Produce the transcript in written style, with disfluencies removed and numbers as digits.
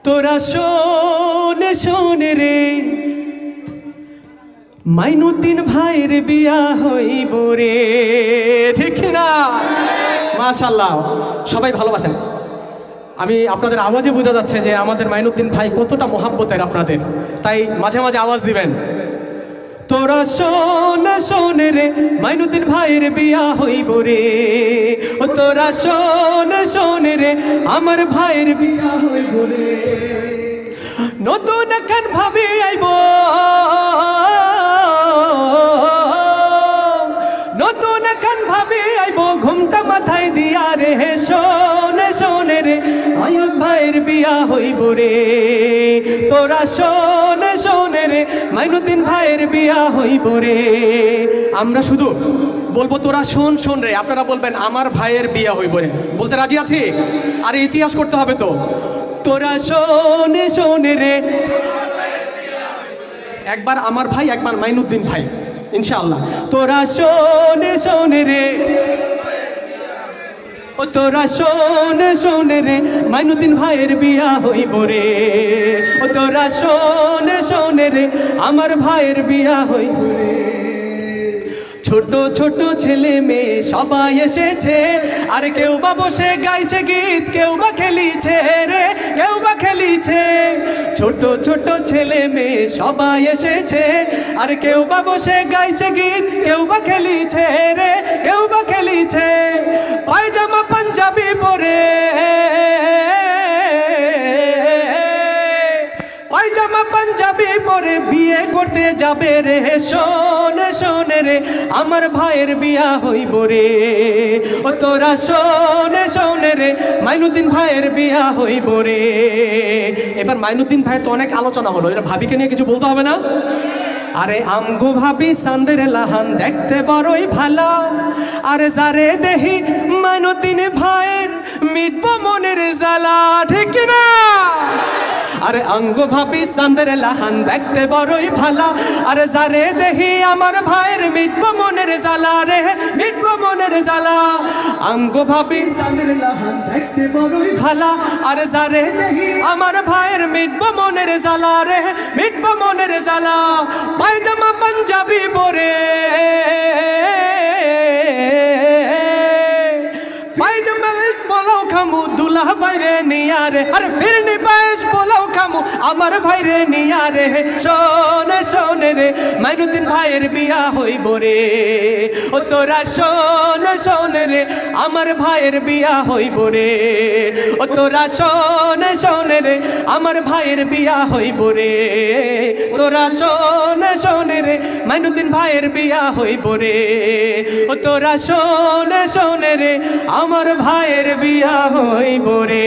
তোরা শোনে শোনে রে, মাইনুদ্দিন ভাইয়ের বিয়া হইব রে, ঠিক না? মাশাআল্লাহ, সবাই ভালোবাসেন। আমি আপনাদের আওয়াজে বোঝা যাচ্ছে যে আমাদের মাইনুদ্দিন ভাই কতটা মোহাব্বতের আপনাদের, তাই মাঝে মাঝে আওয়াজ দিবেন। তোরা শোনে শোনে রে, মাইনুদ্দিন ভাইয়ের বিয়া হইব রে। ও তোরা শোনে শোনে রে, আমার ভাইয়ের বিয়া হইব রে। নতুন এখন ভাবি আইব, নতুন এখন ভাবি আইব, ঘুমটা মাথায় দিয়া রে। শোনে শোনে রে, আয়ুব ভাইয়ের বিয়া হইব রে। তোরা শোনে শোনে রে, মাইনুদ্দিন ভাইয়ের বিয়া হইব রে। আমরা শুধু বলবো তোরা শোন শোন রে, আপনারা বলবেন আমার ভাইয়ের বিয়া হইব রে। বলতে রাজি আছি? আর ইতিহাস করতে হবে তো। তোরা শোনে শোনে রে, একবার আমার ভাই, একবার মাইনুদ্দিন ভাই, ইনশাআল্লাহ। তোরা শোনে শোনে রে, ও তোরা শোনে শোনে রে, মাইনুদ্দিন ভাইয়ের বিয়া হইব রে। ও তোরা শোনে শোনে রে, আমার ভাইয়ের বিয়া হইব রে। ছোট ছোট ছেলে মেয়ে সবাই এসেছে, আর কেউ বা বসে গাইছে গীত, কেউ বা খেলিছে রে, কেউ বা খেলিছে। ছোট ছোট ছেলে মেয়ে সবাই এসেছে, আর কেউ বা বসে গাইছে গীত, কেউ বা খেলিছে রে, কেউ বা খেলিছে। পায়জামা পাঞ্জাবি পরে, পায়জামা পাঞ্জাবি পরে বিয়ে করতে যাবে রে। শোনে শোনে রে, আমার ভাইয়ের বিয়া হইব রে। ও তোরা শোনে শোনে রে, মাইনুদ্দিন ভাইয়ের বিয়া হইব রে। এবার মাইনুদ্দিন ভাইয়ের তো অনেক আলোচনা হলো, এটা ভাবিকে নিয়ে কিছু বলতে হবে না? আরে আমগো ভাবি চাঁদের লাহান দেখতে বড়ই ভালো, আরে যারে দেহি মাইনুদ্দিন ভাইয়ের মিটবো মনের জ্বালা, ঠিক না? আরে আঙ্গ ভাবি চাঁদের লাহান দেখতে বড়ই ভালা, আরে যারে দেহি আমার ভাইয়ের মিটবো মনের জ্বালা রে, মিটবো মনের জ্বালা। আঙ্গ ভাবি চাঁদের লাহান দেখতে বড়ই ভালা, আরে যারে দেহি আমার ভাইয়ের মিটবো মনের জ্বালা রে, মিটবো মনের জ্বালা। পায়জামা পাঞ্জাবি পরে, পায়জামা পোলাও খামু দুলা ভাইরে নিয়া রে, আরে ফিরনি পায়েস পোলাও খামু আমার ভাইরে নিয়া রে। শোনে শোনে রে, মাইনুদ্দিন ভাইয়ের বিয়া হইব রে। ও তোরা শোনে শোনে রে, আমার ভাইয়ের বিয়া হইব রে। ও তোরা শোনে শোনে রে, আমার ভাইয়ের বিয়া হইব রে। তোরা শোনে শোনে রে, মাইনুদ্দিন ভাইয়ের বিয়া হইব রে। ও তোরা শোনে শোনে রে, আমার ভাইয়ের বিয়া হইব রে।